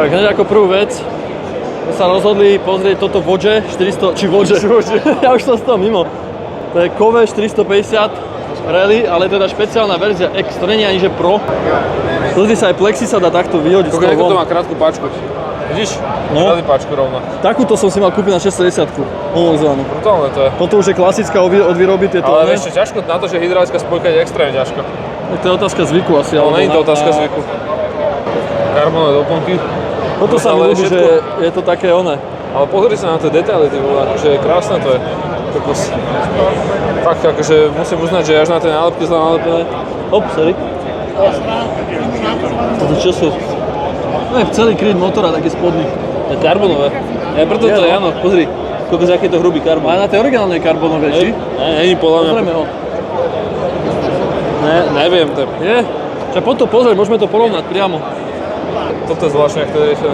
Tak hneď ako prvú vec sme sa rozhodli pozrieť toto Vodže 400, či Vodže, ja už som z toho mimo. To je Kove 450 Rally, ale teda špeciálna verzia X, to nie je ani že Pro. Pozri sa, aj Plexi sa dá takto vyhodiť z toho von. to má krátku páčku. Vidíš? No. Dali páčku rovno. Takúto som si mal kúpiť na 610-ku, homologizovanú. Brutálne to je. Toto už je klasická od výroby tieto. Ale ešte ťažko na to, že hydraulická spojka je extrémne ťažko. To je otázka zvyku asi. Ale nie je to otázka zvyku. Karbonové doplnky. Toto sa mi ľúbi, že je to také oné. Ale pozri sa na tie detaily, ty vole, akože krásne to je. Fakt, akože musím uznať, že až na tie nálepky zle nalepené. Hop, sorry. Toto čo sú? No je celý kryt motora, taký spodný. Je karbonové. Ja preto to je, áno, pozri. Koľko aký je to hrubý karbon. A na tej originálnej karbonové, či? Není podľa mňa. Pozrieme ho. Neviem to. Je? Čak poď to pozrieť, môžeme to porovnať priamo. Toto je zvláštne, ak to je ešte.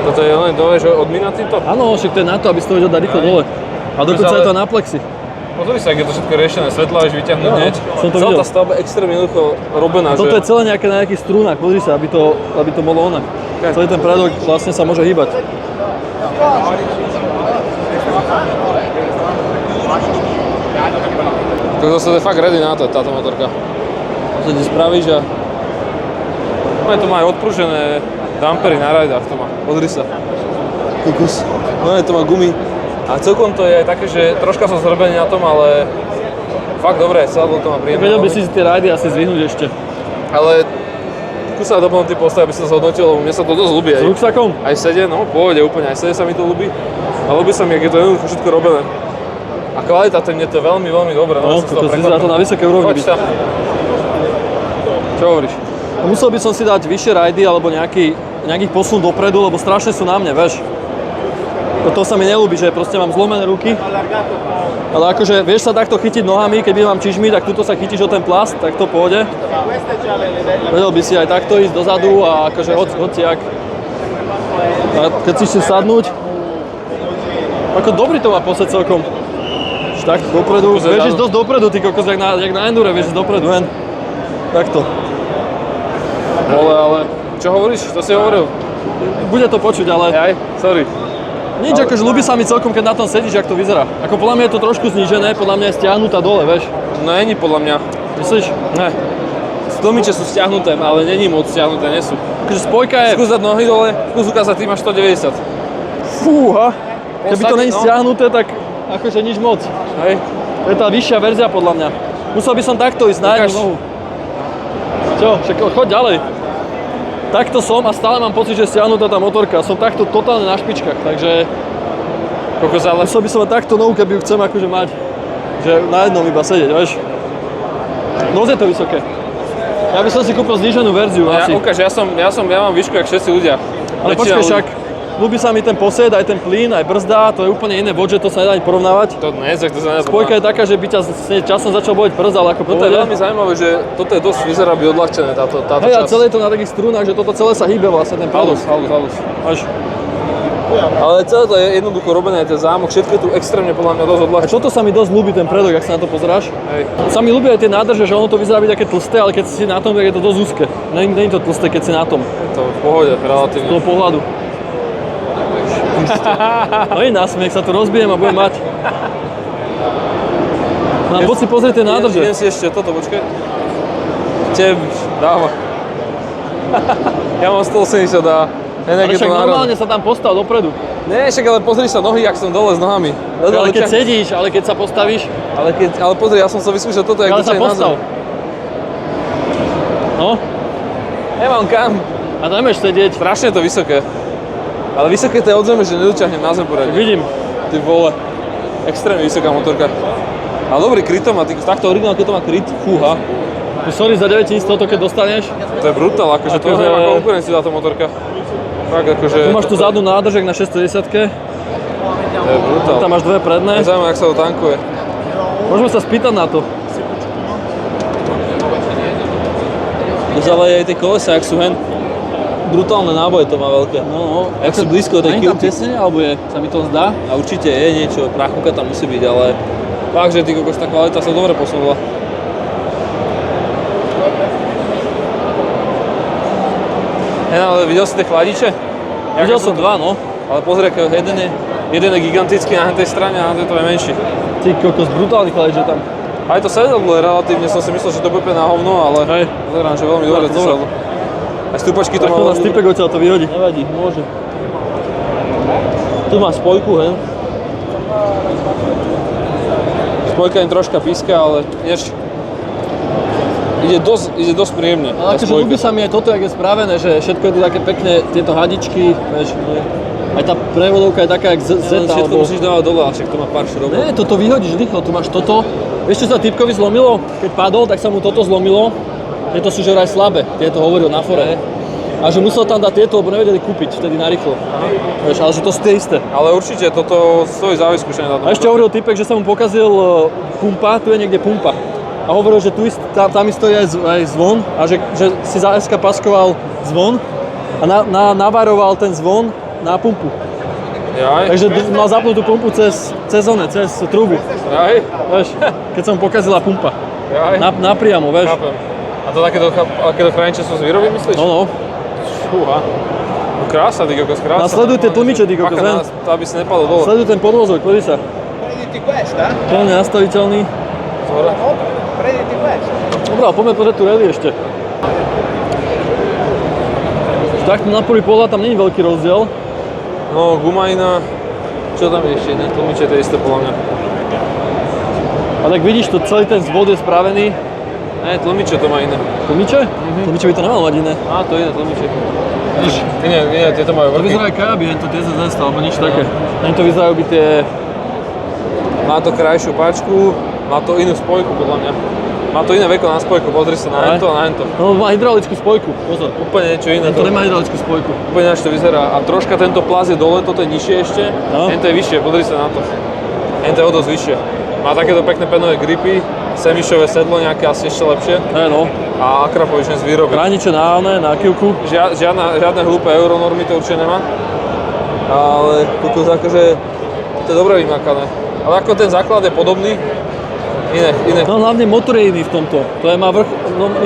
Toto je len dole, že odminatý to? Áno, však to je na to, aby si to vedel dať rýchlo dole. A dokonca je to na plexi. Pozri sa, ak je to všetko riešené, svetla vieš vyťahnuť hneď. Som to videl. Celá tá stavba je extrémne jednoducho robená. Toto je celé nejaké na nejakých strúnach, pozri sa, aby to bolo ono. Celý ten predok vlastne sa môže hýbať. To je fakt ready na to, táto motorka. To ti spravíš a... No to má aj odpružené dampery na rajdách, to má. Pozri sa. Kukus. No to má gumy. A celkom to je aj také, že troška som zrobený na tom, ale fakt dobré, sadlo to má príjemné. Vedel by si tie rajdy asi zvyhnúť ešte. Ale skúsa doplnutý postoj, aby sa zhodnotil, lebo mne sa to dosť ľúbi. S ruksakom? Aj sede, no pôjde úplne, aj sede sa mi to ľúbi. A ľúbi sa mi, ak je to jednoducho všetko robené. A kvalita, mne to je veľmi, veľmi dobré. No, to vyzerá to na vysoké úrovni. Poď tam. Čo hovoríš? Musel by som si dať vyššie rajdy alebo nejakých posun dopredu, lebo strašne sú na mne, vieš. To sa mi neľúbi, že proste mám zlomené ruky. Ale akože vieš sa takto chytiť nohami, keď mám čižmy, tak tuto sa chytíš o ten plast, tak to pôjde. Vedel by si aj takto ísť dozadu a akože hociak. A keď si chceš sadnúť, ako dobrý to má posed celkom. Tak dopredu, vieš ísť dosť dopredu, ty kokos, jak na endure, vieš ísť dopredu, hen. Takto. Ale čo hovoríš? To si hovoril? Bude to počuť, ale... Aj, sorry. Nič, akože ľúbi sa mi celkom, keď na tom sedíš, jak to vyzerá. Ako podľa mňa je to trošku znížené, podľa mňa je stiahnutá dole, vieš. No není podľa mňa. Myslíš? Ne. Tlmiče sú stiahnuté, ale není moc stiahnuté, nie sú. Akože spojka je... Skús dať nohy dole, skús ukázať, ty máš 190. Fúha. Keby to není stiahnuté, tak akože nič moc. Hej. To je tá vyššia verzia podľa mňa. Musel by som takto ísť na jednu nohu. Čo? Však choď ďalej. Takto som a stále mám pocit, že je stiahnutá tá motorka. Som takto totálne na špičkách, takže... Musel by som mať takto nohu, keby ju chcem akože mať. Že na jednom iba sedieť, vieš. Dosť je to vysoké. Ja by som si kúpil zníženú verziu asi. Ukáž, ja mám výšku, jak všetci ľudia. Ale počkaj, však ľúbi sa mi ten posed, aj ten plyn, aj brzda, to je úplne iné Vodže, to sa nedá ani porovnávať. To nie, tak to sa nedá. Spojka je taká, že by ťa časom začal boliť prst, ale ako toto je veľmi zaujímavé, že toto je dosť vyzerá byť odľahčené, táto časť. Hej, a celé je to na takých strunách, že toto celé sa hýbe vlastne ten predok. Halus. Až. Ale celé to je jednoducho robené, ten zámok, všetko je tu extrémne podľa mňa dosť odľahčené. A toto sa mi dosť ľúbi, ten predok, ak sa na to pozeráš. Hej. Sa mi ľúbi aj tie nádrže, že ono to vyzerá byť také tlsté, ale keď si na tom, tak je to dosť úzke. Není to tlsté, keď si na tom. To v pohode, relatívne. Z toho pohľadu. No i násmiech, sa to rozbijem a budem mať. No a poď si pozrieť tie nádrže. Idem si ešte toto, počkaj. Dáva. Ja mám 180 a... Ale však normálne sa tam postav dopredu. Nie, však ale pozri sa nohy, jak som dole s nohami. Ale keď sedíš, ale keď sa postavíš... Ale pozri, ja som sa vyskúšal toto, jak ale sa postav. No. Nemám kam. A tam ideš sedieť. Strašne to vysoké. Ale vysoké to je od zeme, že nedoťahnem na zem poradne. Vidím. Ty vole. Extrémne vysoká motorka. Ale dobrý kryt to má, takto originál, keď to má kryt, fúha. Sorry za 9000 toto, keď dostaneš. To je brutál, akože to nemá konkurenciu táto motorka. Fakt akože... Tu máš tu zadnú nádržek na 610-ke. To je brutál. Tam máš dve predné. Zaujímavé, jak sa to tankuje. Môžeme sa spýtať na to. Ale aj tie kolesa, jak sú hen. Brutálne náboje to má veľké. No. Jak sú blízko tej kilty. Tam tesne, alebo je? Sa mi to zdá? A určite je niečo, práchuka tam musí byť, ale... Fakt, že ty kokos, tá kvalita sa dobre posunula. Ale videl si tie chladiče? Videl som dva, no. Ale pozri, jeden je gigantický na tej strane a na tej to je menší. Ty kokos, brutálny chladič je tam. Aj to sedlo relatívne, som si myslel, že to bude na hovno, ale pozerám, že veľmi dobre to sedlo. Aj stúpačky to má... Tak stýpek odtiaľ to vyhodí. Nevadí, môže. Tu má spojku, hen. Spojka im troška píska, ale niečo. Ide dosť príjemne. Ale akože ľúbi sa mi aj toto, jak je spravené, že všetko je tu také pekné, tieto hadičky, vieš, aj tá prevodovka je taká jak Z, všetko musíš dávať dole, ale však to má pár šrobov. Ne, toto vyhodíš rýchlo, tu máš toto. Vieš, čo sa typkovi zlomilo? Keď padol, tak sa mu toto zlomilo. Tieto sú že vraj slabé, tieto hovoril na fore. A že musel tam dať tieto, lebo nevedeli kúpiť vtedy narýchlo. Vieš, ale že to sú tie isté. Ale určite, toto stojí za vyskúšanie. A ešte hovoril typek, že sa mu pokazil pumpa, tu je niekde pumpa. A hovoril, že tam stojí aj zvon a že si za SK paskoval zvon a navaroval ten zvon na pumpu. Jaj. Takže mal zapnutú pumpu cez trubu. Jaj. Vieš, keď sa mu pokazila pumpa. Jaj. Napriamo, vieš. Chápem. A to takéto chrániče sú z výroby, myslíš? No. Fúha. No krása, ty kokos, krása. Nasleduj tie tlmiče, ty kokos, ven. Aby si nepadol dole. Sleduj ten podvozok, pozri sa. Prenditi questa? Plne nastaviteľný. Zhora. Prenditi questa. Dobre, poďme pozrieť tu rally ešte. Takto na prvý pohľad tam nie je veľký rozdiel. No, guma iná. Čo tam je ešte iné? Tlmiče to je isté podľa mňa. A tak vidíš, to celý ten zvod je spravený. Ne, tlmiče to má iné. Tlmiče? Tlmiče by to nemalo mať iné. Á, to je iné tlmiče. Vidíš? Nie, tieto majú To vrchy. vyzerá kaby, jen to TZS alebo nič také. Len to vyzerajú by tie... Má to krajšiu páčku, má to inú spojku podľa mňa. Má to iné veko na spojku, pozri sa na hento a na hento. No má hydraulickú spojku, pozor. Úplne niečo iné. To nemá hydraulickú spojku. Úplne ináč to vyzerá. A troška tento plaz je dole, toto je nižšie ešte. No. Hento je vyššie, pozri sa na to. Hento je o dosť vyššie. Má takéto pekné penové gripy, semišové sedlo nejaké asi ešte lepšie. No. A Akrapovič z výroby. Chrániče na kývku. Žiadne hlúpe euronormy to určite nemá. Ale kokos akože to je dobre vymakané. Ale ako ten základ je podobný, iné. No hlavne motor je iný v tomto. To je má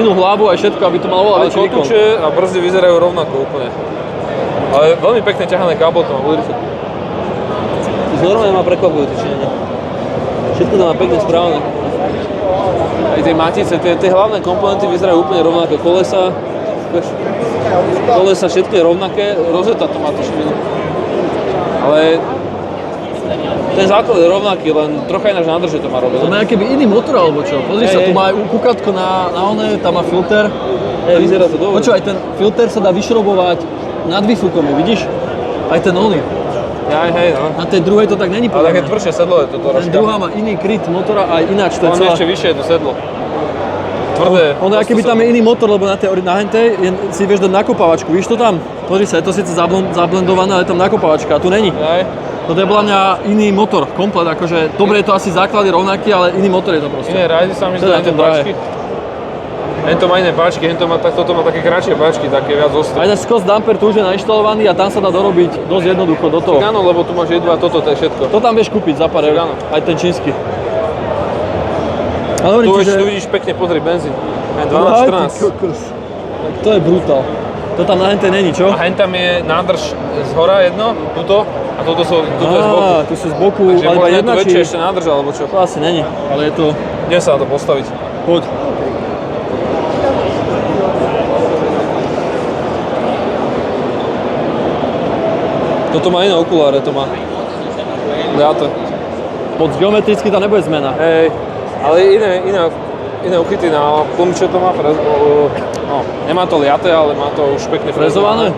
inú hlavu aj všetko, aby to malo veľa Ale väčší výkon. kotúče a brzdy vyzerajú rovnako úplne. Ale veľmi pekne ťahané káblo to má, budri sa. Normálne ma prekvapujú tie činenia. Všetko to má pekne správne. Aj tie matice, tie hlavné komponenty vyzerajú úplne rovnako. Kolesa všetko je rovnaké, rozeta to má to špinu. Ale ten základ je rovnaký, len trocha ináč nádrže to má robiť. To má keby iný motor alebo čo? Pozri sa, tu má aj kúkatko na one, tam má filter. Vyzerá to dobre. Počúvaj, ten filter sa dá vyšrobovať nad výfukom, vidíš? Aj ten oný. Hej, no. Na tej druhej to tak není Ale také povedané. tvrdšie sedlo je to Ten troška. druhá má iný kryt motora aj ináč, to je On celá... ešte vyššie je to sedlo. Tvrdé. Ono, aký by tam je iný motor, lebo na hentej si vieš dať nakopávačku, víš to tam? Pozri sa, je to síce zablendované, ale je tam nakopávačka a tu není. Hej. Toto je podľa mňa iný motor, komplet, akože dobre je to asi základy rovnaký, ale iný motor je to proste. Iné rajdy sa mi To je na zdá, tom iné páčky. Hento má iné páčky, toto má také kratšie páčky, také viac ostré. Aj ten Scott Damper tu už je nainštalovaný a tam sa dá dorobiť dosť jednoducho do toho. Áno, lebo tu máš jedva toto, to je všetko. To tam vieš kúpiť za pár eur, Áno. aj ten čínsky. Ale hovorím ti, Tu vidíš pekne, pozri, benzín. Hen 12, 14. To je brutál. To tam na hentej není, čo? A hen tam je nádrž z hora jedno, tuto, a toto je z boku. Tu sú z boku, Takže ale iba možno je jedna tu či... väčšia ešte nádrž, alebo čo? To asi není, ale je to... Kde sa na to postaviť? Poď. Toto má iné okuláre, to má. Liate. Moc geometricky tam nebude zmena. Hej, ale iné uchyty na tlmiče to má nemá to liate, ale má to už pekne Frezované?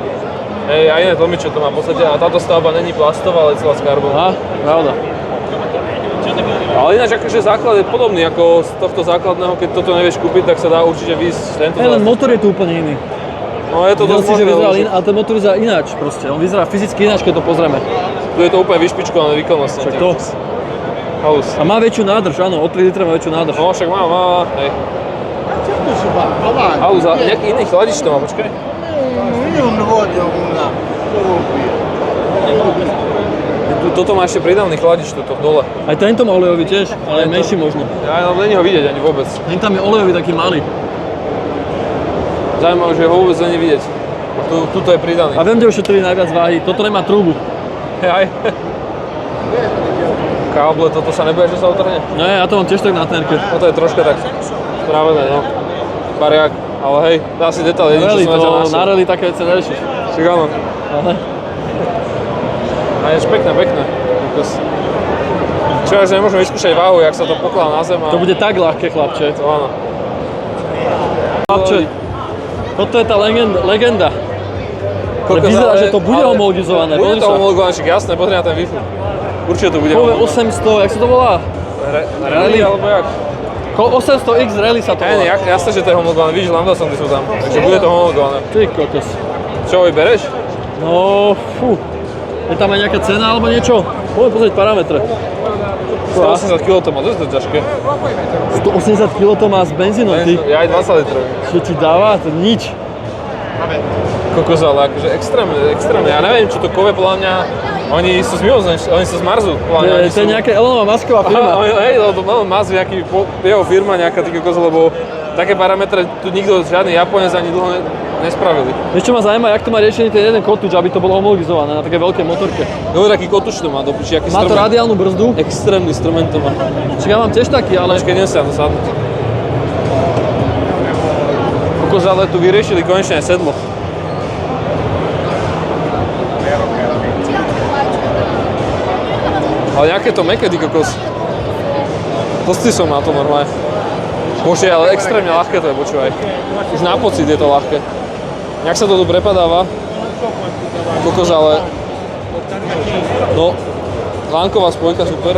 Hej, a iné tlmiče to má v podstate a táto stavba není plastová, ale celá z karbonu. Aha, pravda. Ale ináč akože základ je podobný ako z tohto základného, keď toto nevieš kúpiť, tak sa dá určite výjsť tento Len základ. motor je tu úplne iný. No je to Videl dosť si, že možné, vyzeral lebo ale ten motor vyzerá ináč proste. On vyzerá fyzicky ináč, keď to pozrieme. tu je to úplne vyšpičkované výkonnostne. Však to. Halus. A má väčšiu nádrž, áno, o 3 litre má väčšiu nádrž. No však má, hej. Certo si fa, avanti. Halus, a nejaký iný chladič to má, počkaj. Io non voglio una, solo qui. Toto má ešte pridavný chladič, toto dole. Aj tento má olejový tiež, ale je menší možno. Ja není ho vidieť ani vôbec. Ten tam je olejový taký malý. Zaujímavé, že ho vôbec není vidieť. Tuto je pridaný. A viem, kde ušetrili najviac váhy. Toto nemá trubu. Aj. Káble, toto sa nebude, že sa otrhne? Ne, ja to mám tiež tak na tnerke. Toto je troška tak spravené, no. Bariak, ale hej, dá si detail jedin, čo Rally, som to našiel. na rally také veci neriešiš. Však áno. Ale A je pekné. Čo až nemôžeme vyskúšať váhu, jak sa to pokladá na zem a... to bude tak ľahké, chlapče. To áno. Chlapče, toto je tá legenda. Ale Koľko vyzerá, zále- že to bude ale homologizované. Bude Pozri to sa. homologované, však jasné, pozri na ten výfuk. Určite to bude Kove homologované. 800, jak sa to volá? Rally alebo jak? 800X Rally sa to volá. Jasné, že to je homologované, vidíš, lambda som ty sú tam. Takže bude to homologované. Ty kokos. Čo, vybereš? No, fú. Je tam aj nejaká cena alebo niečo? Poďme pozrieť parametre. 180 kg to má, dosť to ťažké. 180 kg to má s benzínom, ty. Ja aj 20 litrov. Čo ti dáva? To nič. Kokos, ale akože extrémne. Ja neviem, čo to Kove podľa mňa, oni sú z Mimozemšťania, oni sú z Marsu. To je nejaká Elonová Musková firma. Hej, lebo Elon Musk nejaký, jeho firma nejaká, ty kokos, lebo také parametre tu nikto, žiadny Japonec ani dlho nespravili. Vieš čo ma zaujíma, jak to má riešený ten jeden kotúč, aby to bolo homologizované na také veľké motorke. No taký kotúč to má, do piči, aký Má to strument. radiálnu brzdu. Extrémny strument to má. Čiže ja mám tiež taký, ale Počkej, idem sa na to sadnúť. Kokos, ale tu vyriešili konečne aj sedlo. Ale nejaké to meké, ty kokos. Pustý som na to normálne. Bože, ale extrémne ľahké to je, počúvaj. Už na pocit je to ľahké. Jak sa to tu prepadáva. Kokos, ale... No, lánková spojka, super.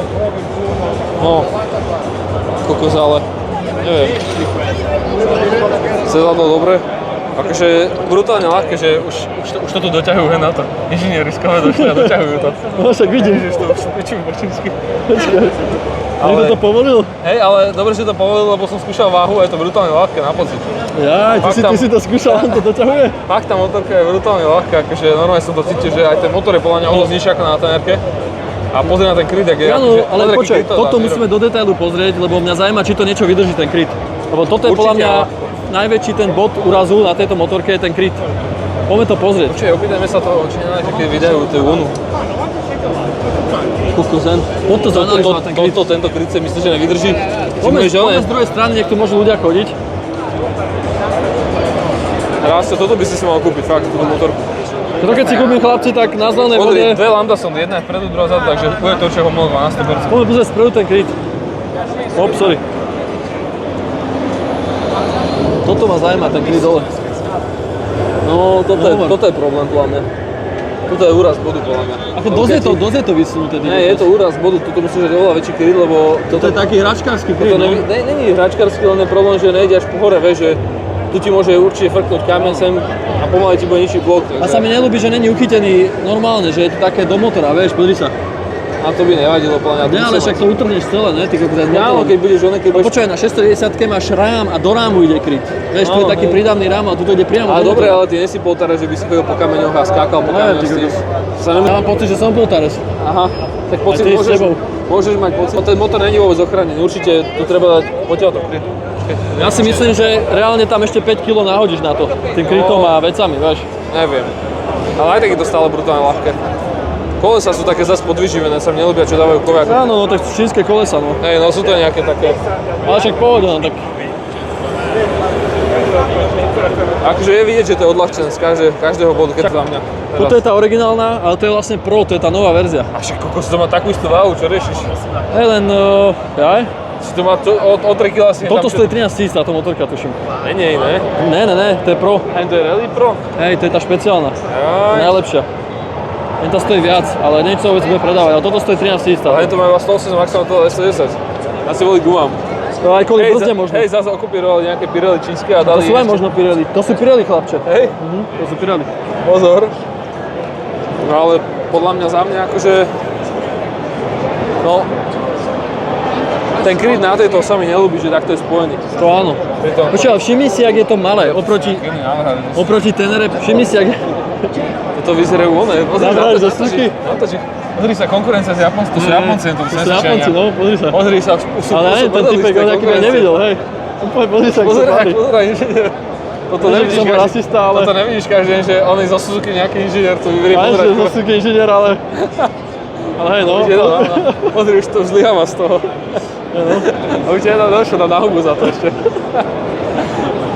No, kokos, ale... Neviem. Sedadlo dobre. Akože brutálne ľahké, že už to tu doťahujú na to. Inžinieri z Kove došli a doťahujú to. no však vidím. Ježiš, to už pičujú bočinsky. Niekto to povolil? Hej, ale dobre, že to povedal, lebo som skúšal váhu a je to brutálne ľahké na pocit. Jaj, ty si to skúšal, on to doťahuje? Fakt, tá motorka je brutálne ľahká, akože normálne som to cítil, že aj ten motor je podľa mňa o dosť nižší ako na TNR-ke. A pozri na ten kryt, jak je. Áno, akože, ale pozri, aký počkaj, kryt to toto dá, musíme do detailu pozrieť, lebo mňa zaujíma, či to niečo vydrží ten kryt. Lebo toto je podľa Určite, mňa ale- najväčší ten bod úrazu na tejto motorke je ten kryt. Poďme to pozrieť. Počkaj, opýtajme sa toho, či nenájde, keď vydajú tú vonu. Kukuzen. Toto zanalizovať ten kryt. Tento kryt si myslíš, že nevydrží? Poďme z druhej strany, nech tu môžu ľudia chodiť. Rásto, toto by si mal kúpiť, fakt, túto motorku. To keď si kúpim chlapci, tak na zelenej vode... Pozri, dve lambda som, jedna je vpredu, druhá zadu, takže bude to určite homologovaná na 100%. Poďme pozrieť spredu ten kryt. Sorry. Toto ma zaujíma, ten kryt dole. No, toto je problém podľa mňa. Toto je úraz bodu podľa mňa. Ako dosť je to vysunuté. Nie, je to úraz bodu, tuto musíš mať oveľa väčší kryt, lebo Toto je taký hračkársky kryt, to no? není hračkársky, len je problém, že nejde až po hore, vieš, že tu ti môže určite frknúť kameň sem a pomaly ti bude nižší blok. A sa mi neľúbi, že není uchytený normálne, že je to také do motora, vieš, pozri sa. A to by nevadilo podľa mňa. Nie, ale však to utrhneš celé, ne? Ty kokos aj s Áno, motorom. keď budeš keď budeš... Počkaj, na 690 máš rám a do rámu ide kryt. Vieš, tu je Áno, taký hej. prídavný rám a tu ide priamo Ale do dobre, motora. ale ty nesi poltare, že by si chodil po kameňoch a skákal po Neviem, kameňoch. ty s tým. kokos. Sa Ja mám pocit, že som poltares. Aha, tak pocit ty s tebou. môžeš mať pocit. Ten motor není vôbec ochránený, určite tu treba dať potiaľ to kryt. Ja si myslím, že reálne tam ešte 5 kg nahodíš na to. Tým krytom a vecami, vieš. Neviem. Ale aj tak je to stále brutálne ľahké. Kolesa sú také zase podvyživené, sa mi neľúbia, čo dávajú koviaky. Áno, no tak sú čínske kolesa, no. Hej, no sú to nejaké také... Ale však pohoda, no tak. Akože je vidieť, že to je odľahčené z každého bodu, keď to za mňa. Toto je tá originálna, ale to je vlastne Pro, to je tá nová verzia. A však kokos, to má takú istú váhu, čo riešiš? Hej, len, jaj. Si to má o 3 kg asi... Toto stojí 13 000, táto motorka, tuším. Menej, ne? Ne, to je Pro. A to je Rally Pro? Hej, to je tá špeciálna. Aj. Najlepšia. Len to stojí viac, ale niečo sa vôbec bude predávať, ale toto stojí 13 000. Ale to má iba 180, maximálne to 110. Asi boli gumám. To aj kvôli brzde možno. Hej, zase okupírovali nejaké Pirelli čínske a To dali... sú aj ešte- možno Pirelli. To sú Pirelli, chlapče. Hej, To sú Pirelli. pozor. No ale podľa mňa za mňa akože... No... Ten kryt na tejto sa mi neľúbi, že takto je spojený. To áno. Pritom- Počúvaj, všimni si, jak je to malé. Oproti Tenere, všimni si, jak je... Toto vyzerajú one. Zabráš do súky? Pozri sa, konkurencia s Japonskou, sú Japonci, to To sú Japonci, no, pozri sa. Pozri sa, sú Ale ne, ten typek, on aký ma nevidel, hej. Úplne pozri sa, jak sa tvári. Pozeraj, inžinier. Toto Nie, že nevidíš som rasista, ale... Toto nevidíš každý deň, že on je zo Suzuki nejaký inžinier, tu vyberie Aj, pozerať. že Suzuki inžinier, ale... Ale hej, no. Pozri, už to zlyháva z toho. A už jedna došlo na hubu za to ešte.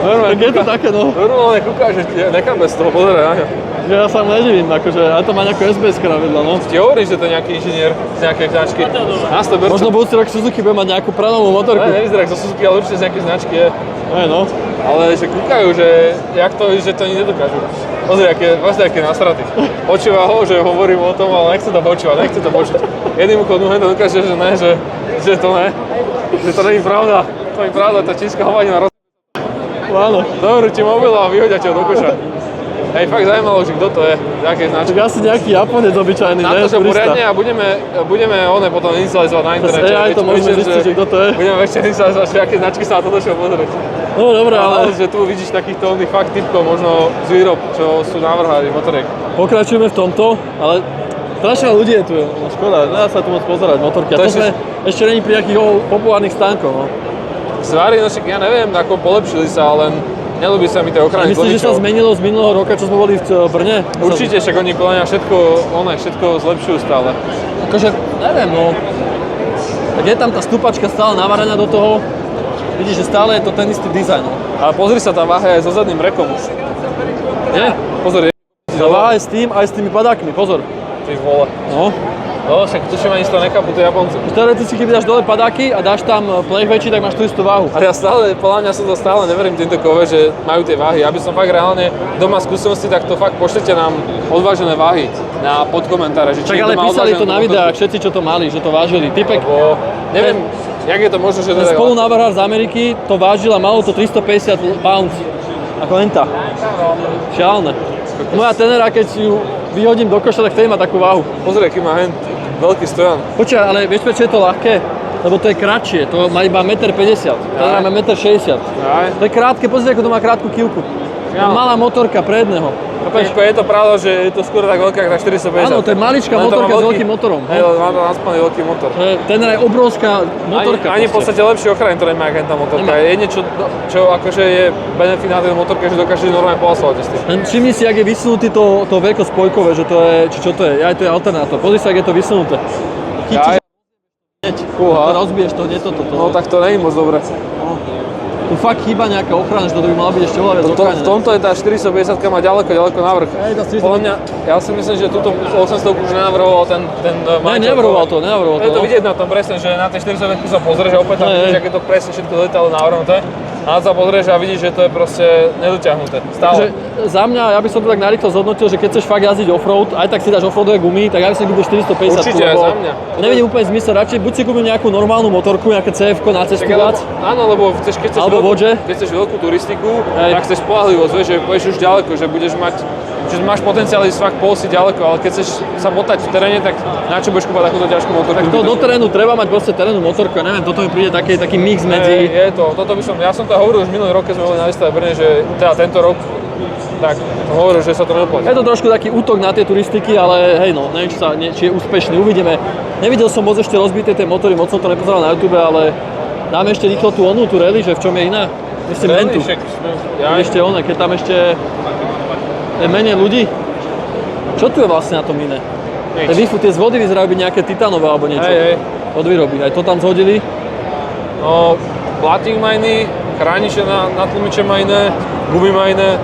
Tak je to také, no. Normálne kúka, že nechám bez toho, pozeraj na ňo. Že ja sa nedivím, akože aj to má nejakú SBS-ka navedla, no. Ti hovorím, že to je nejaký inžinier z nejakej značky. Na 100%. Možno budúci rok Suzuki bude mať nejakú pranovú motorku. Ne, nevyzerá ako zo Suzuki, ale určite z nejakej značky je. Hej, no. Ale že kúkajú, že jak to, že to ani nedokážu. Pozri, aké nasratý. Počúva ho, že hovorím o tom, ale nechce to počúvať, nechce to počuť. Jedným uchodnú to dokáže, že ne, že to ne. Že to nie je pravda. To je pravda, tá čínska hovadina Áno. Dobre, ti mobil a vyhodia ťa do koša. Hej, fakt zaujímalo, že kto to je, z akej značky. Tak asi nejaký Japonec obyčajný, Na ne? to, že Turista. poriadne a budeme one potom inicializovať na internete. Aj to môžeme zistiť, že kto to je. Budeme večer inicializovať, že aké značky sa na to došiel pozrieť. No dobré, ale Že tu vidíš takýchto oných fakt typkov, možno z výrob, čo sú návrhári motoriek. pokračujeme v tomto, ale strašne ľudí je tu, no škoda, nedá sa tu moc pozerať motorky. A To to sme ešte není pri nejakých populárnych stánkoch, no. Zvary, no však ja neviem, ako polepšili sa, len nelúbi sa mi tie ochrany Myslíš, že sa koničov. zmenilo z minulého roka, čo sme boli v Brne? Určite, však oni podľa mňa všetko zlepšujú stále. Akože, neviem, no. Tak je tam tá stupačka stále navarená do toho. Vidíš, že stále je to ten istý dizajn, no. A pozri sa, tá váha je so zadným rekom už. Nie? Pozor, Tá váha je s tým, aj s tými padákmi, pozor. ty vole. No. No, však tuším ani z toho nechápu, tie Japonci. Teoreticky, keď dáš dole padáky a dáš tam plech väčší, tak máš tú istú váhu. Ale ja stále, podľa mňa som to stále neverím týmto kove, že majú tie váhy. Aby som fakt reálne doma skúsenosti, tak to fakt pošlite nám odvážené váhy na podkomentáre. Že či Tak niekto ale má písali odváženú to na motorku. videách, všetci, čo to mali, že to vážili. Typek, Lebo neviem, jak je to možné, že to ten je spolunávrhár z Ameriky to vážil a malo to 350 pounds. Ako enta. Šialené. Moja tenera, keď si ju vyhodím do koša, tak vtedy má takú váhu. Pozri, aký má hen veľký stojan. Počkaj, ale vieš prečo je to ľahké? Lebo to je kratšie, to má iba 1,50 m, tenera má 1,60 m. Aj. To je krátke, pozri, ako to má krátku kývku. To je malá motorka predného. Ako je to pravda, že je to skôr tak veľká, ako tá 450. Áno, to je maličká Len to má motorka s veľkým motorom. Hej, má to naspaný veľký motor. Tenera je obrovská motorka. Ani v podstate lepšie ochrany to nemá, ako tá motorka. Nemá. Je niečo, čo akože je benefit na tej motorke, že dokáže normálne po asfalte s tým. Len všimni si, jak je vysunutý to veľkospojkové, že to je, či čo to je, aj to je alternátor. Pozri sa, jak je to vysunuté. Chytíš hneď, Fúha. to rozbiješ, to nie toto. No tak to nie je moc dobre. Tu fakt chýba nejaká ochrana, že to by malo byť ešte oveľa viac V ochránené. tomto je tá 450 má ďaleko navrch. Hej, tá 450. Podľa mňa, ja si myslím, že túto 800 už nenavrhoval ten majiteľ. Nenavrhoval to. Je to vidieť na tom presne, že na tej 450 sa pozrieš a opäť tam vidíš, aké to presne všetko do detailu navrhnuté. A sa pozrieš a vidíš, že to je proste nedotiahnuté. Stále. Takže za mňa, ja by som to tak narýchlo zhodnotil, že keď chceš fakt jazdiť offroad, aj tak si dáš offroadové gumy, tak ja by som kúpil 450. Určite aj za mňa. Nevidím úplne zmysel, radšej buď si kúpim nejakú normálnu motorku, nejaké CF-ko na cestu viac. Áno, lebo keď chceš Alebo vodže. keď chceš veľkú turistiku, Hej. tak chceš spoľahlivosť, vieš, že pôjdeš už ďaleko, že budeš mať, že máš potenciál ísť fakt polsi ďaleko, ale keď chceš sa motať v teréne, tak na čo budeš kúpať takúto ťažkú motorku? Tak to do terénu treba mať proste terénnu motorku, ja neviem, toto mi príde taký mix medzi... Je to, toto by som, ja som to hovoril už minulý rok, keď sme boli na výstave v Brne, že teda tento rok, tak som hovoril, že sa to neoplatí. Je to trošku taký útok na tie turistiky, ale hej no, neviem, či je úspešný, uvidíme. Nevidel som moc ešte rozbité tie motory, moc som to nepozeral na YouTube, ale dáme ešte rýchlo tú rally, že v čom je iná? Myslím Mentu. Ešte ona, keď tam ešte je menej ľudí. Čo tu je vlastne na tom iné? Tie z vody vyzerajú byť nejaké titánové alebo niečo. Hej. Od výroby, aj to tam zhodili. No, plating má iný, chrániče na tlmiče má iné, gumy má iné.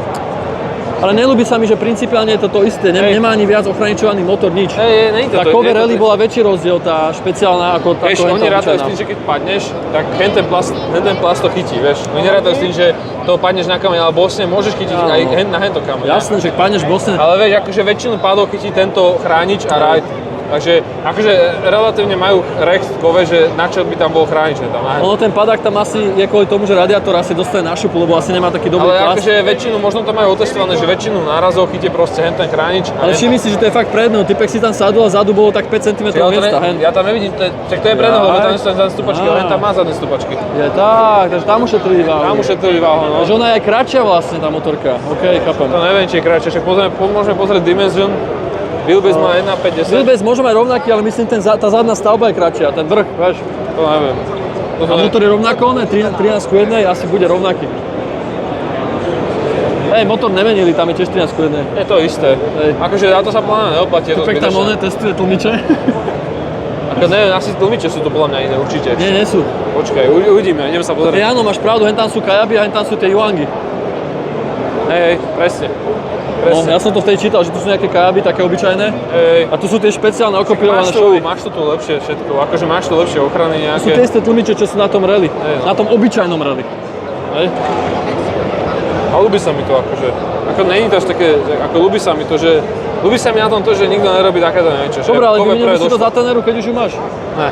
Ale nelúbi sa mi, že principiálne je to to isté, nemá ani viac ochraničovaný motor, nič. Nie to. Tá cover rally bola väčší rozdiel, tá špeciálna ako tá Oni rátajú s tým, že keď padneš, tak ten plast to chytí, vieš. Oni nerátajú s tým, že to padneš na kameň, ale bosne môžeš chytiť aj na hento kameň. Jasné, že padneš bosne. Ale vieš, akože väčšinu pádov chytí tento chránič a ride. Takže akože relatívne majú recht v kove, že na čo by tam bol chránič. Ono ten padák tam asi je kvôli tomu, že radiátor asi dostane na šupu, lebo asi nemá taký dobrý ale plast. akože väčšinu, možno to majú otestované, že väčšinu nárazov chytí proste ten chránič. Ale všimni si, že to je fakt predného, typek si tam sadol a zadu bolo tak 5 cm miesta, hen. Ja tam nevidím, tak to je predného, lebo tam nie sú zadné stupačky, ale tam má zadné stupačky. Je tak, takže tam ušetrili váhu. Tam ušetrili váhu, no. Takže ona je aj kratšia vlastne tá motorka, okej, chápem. To neviem, či je kratšie, však môžeme pozrieť Dimension. Wheelbase má 1.510. Wheelbase môžeme aj rovnaký, ale myslím, tá zadná stavba je kratšia, ten vrch, vieš. To neviem. A motor je rovnako, ne? 13:1 asi bude rovnaký. Hej, motor nemenili, tam je tiež 13 jedné. Je to isté. Akože na to sa podľa mňa neoplatí. Pek tam oné testuje tlmiče. Ako neviem, asi tlmiče sú to podľa mňa iné, určite. Nie sú. Počkaj, uvidíme, ideme sa pozrieť. Áno, máš pravdu, hen tam sú kajaby a hen tam sú tie juangy. Hej, presne. No, ja som to vtedy čítal, že tu sú nejaké kajaby, také obyčajné. Hej. A tu sú tie špeciálne okopírované šovy. Máš to tu lepšie všetko, akože máš tu lepšie ochrany nejaké. Sú tie isté tlmiče, čo sú na tom rally. No. Na tom obyčajnom rally. Hej. A ľúbi sa mi to akože. Ako není to až také, ako ľúbi sa mi to, že ľúbi sa mi na tom to, že nikto nerobí takéto niečo. Dobre, ale vymenil by si to za teneru, keď už ju máš. Ne.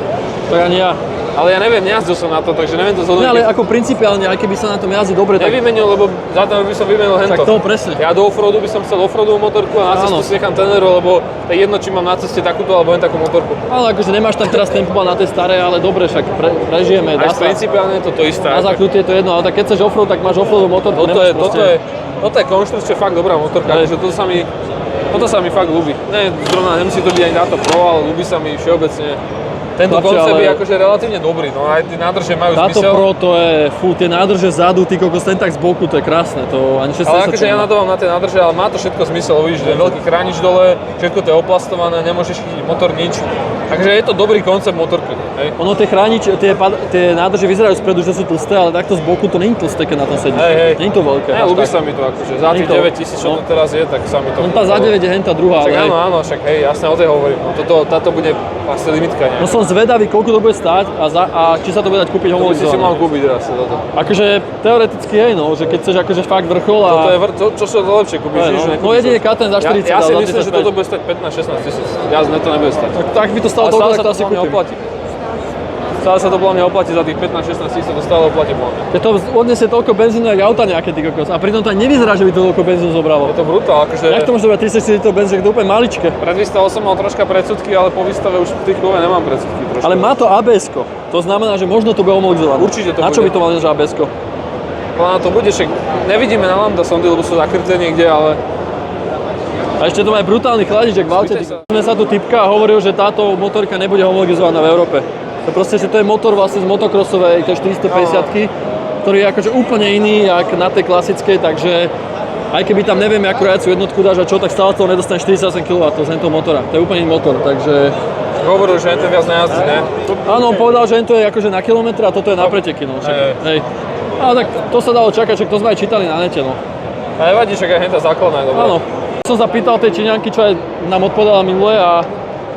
Tak ani ja. Ale ja neviem, nejazdil som na to, takže neviem to zhodnotiť. Ne, ale ako principiálne, aj keby sa na tom jazdí dobre, tak... Nevymenil, lebo za ten by som vymenil hento. Tak to presne. Ja do offroadu by som chcel offroadovú motorku a na cestu si nechám teneru, lebo to je jedno, či mám na ceste takúto alebo len takú motorku. Ale akože nemáš tam teraz tempo na tej starej, ale dobre, však prežijeme. Aj principiálne je to isté. Na zákrutie je to jedno, ale tak keď chceš offroad, tak máš offroadovú motorku. Toto je konštrukčne fakt dobrá motorka, takže toto sa mi fakt ľúbi. Ne, zrovna nemusí to byť ani táto Pro, ale ľúbi sa mi všeobecne. Tento koncept je akože relatívne dobrý, no aj tie nádrže majú táto zmysel. Táto Pro to je, tie nádrže zadu, ty kokos, ten tak z boku, to je krásne, to ani 6 ale akože ja na to mám na tie nádrže, ale má to všetko zmysel, vidíš, že je veľký chránič dole, všetko to je oplastované, nemôžeš chytiť motor, nič. Takže je to dobrý koncept motorky, hej. Ono tie tie nádrže vyzerajú spredu, že sú tlsté, ale takto z boku to není tlsté, keď na tom sedíš. Není to veľké. Ne, ľúbi sa mi to akože, za tých 9 000, čo to teraz je, tak sa mi to... Tá za 9 je henta druhá, však áno, však hej, jasne o tej hovorím, táto bude asi limitka nejaká. No som zvedavý, koľko to bude stáť a či sa to bude dať kúpiť homologizované. To by si mal kúpiť teraz toto. Akože teoreticky hej, no, že keď chceš akože fakt vrchol a... Čo sa to lepšie kúpiš, no jedine K-ten za 40. Ja si myslím, že toto bude stať 15-16 tisíc. Jazd to nebude stať. Tak by to stalo toľko, tak to asi kúpim. Stále sa to podľa mňa oplatí za tých 15-16 tisíc, to stále oplatí podľa mňa. Keď to odniesie toľko benzínu, jak auta nejaké, ty kokos. A pritom to ani nevyzerá, že by to toľko benzínu zobralo. Je to brutál, akože... Jak to môže byť 340 litrov benzínu, to je úplne maličké. Pred výstavou som mal troška predsudky, ale po výstave už v tých kove nemám predsudky troška. Ale má to ABS-ko. To znamená, že možno to bude homologizované. Určite to bude. Na čo by to mal než ABS-ko? Na to bude, však nevidíme na lambda sondy, lebo sú zakryté niekde, ale... A ešte to má aj brutálny chladiček v aute. Sme sa tu typka a hovoril, že táto motorka nebude homologizovaná v Európe. To proste, že to je motor vlastne z motocrossovej, tej 450-ky, ktorý je akože úplne iný, jak na tej klasickej, takže aj keby tam neviem, akú rajaciu jednotku dáš a čo, tak stále to nedostane 48 kW z toho motora. To je úplne iný motor, takže... Hovoril, že to viac nejazdí, ne? Áno, on povedal, že to je akože na kilometre a toto je na preteky, no. Hej. Ale tak to sa dalo čakať, že to sme aj čítali na nete, no. A nevadí, že aj henta základná je dobrá. Áno. Som sa pýtal tej Číňanky, čo aj nám odpovedala minule a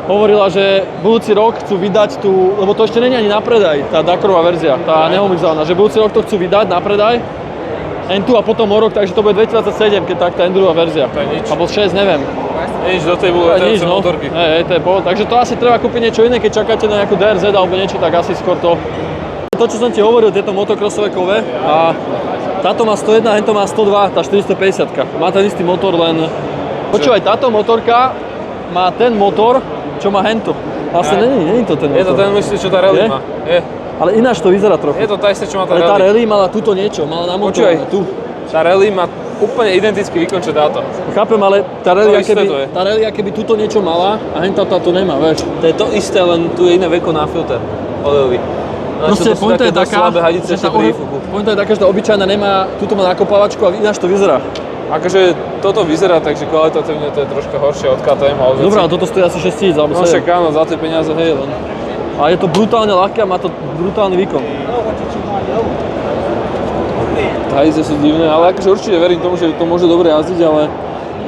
hovorila, že budúci rok chcú vydať tú, lebo to ešte nie je ani na predaj, tá Dakarová verzia, tá nehomologizovaná, že budúci rok to chcú vydať na predaj, N2 a potom o rok, takže to bude 2027, keď tak tá N2 verzia. To je nič. Alebo 6, neviem. Nič, do tej budú nič, no. motorky. Hej, to je pohod. Takže to asi treba kúpiť niečo iné, keď čakáte na nejakú DRZ alebo niečo, tak asi skôr to. To, čo som ti hovoril, tieto motocrossové kove a táto má 101, hento má 102, tá 450. Má ten istý motor, len... Počúvaj, táto motorka má ten motor, čo má hento. Vlastne není to ten motor. Je to ten, myslíš, čo tá rally má. Je. Ale ináč to vyzerá trochu. Je to tá isté, čo má tá rally. Ale tá rally. rally mala túto niečo, mala namontované tu. Tá rally má úplne identický výkon, čo táto. Chápem, ale tá rally, keby túto niečo mala a henta táto nemá, vieš. To je to isté, len tu je iné veko na filter olejový. Proste pointa je taká, že tá obyčajná nemá, túto má nakopávačku a ináč to vyzerá. Akože toto vyzerá, takže kvalitatívne to je troška horšie od KTM. Dobre, ale toto stojí asi 6 000 alebo 7. No však áno, za tie peniaze, hej, len. A je to brutálne ľahké a má to brutálny výkon. Hajice sú divné, ale akože určite verím tomu, že to môže dobre jazdiť, ale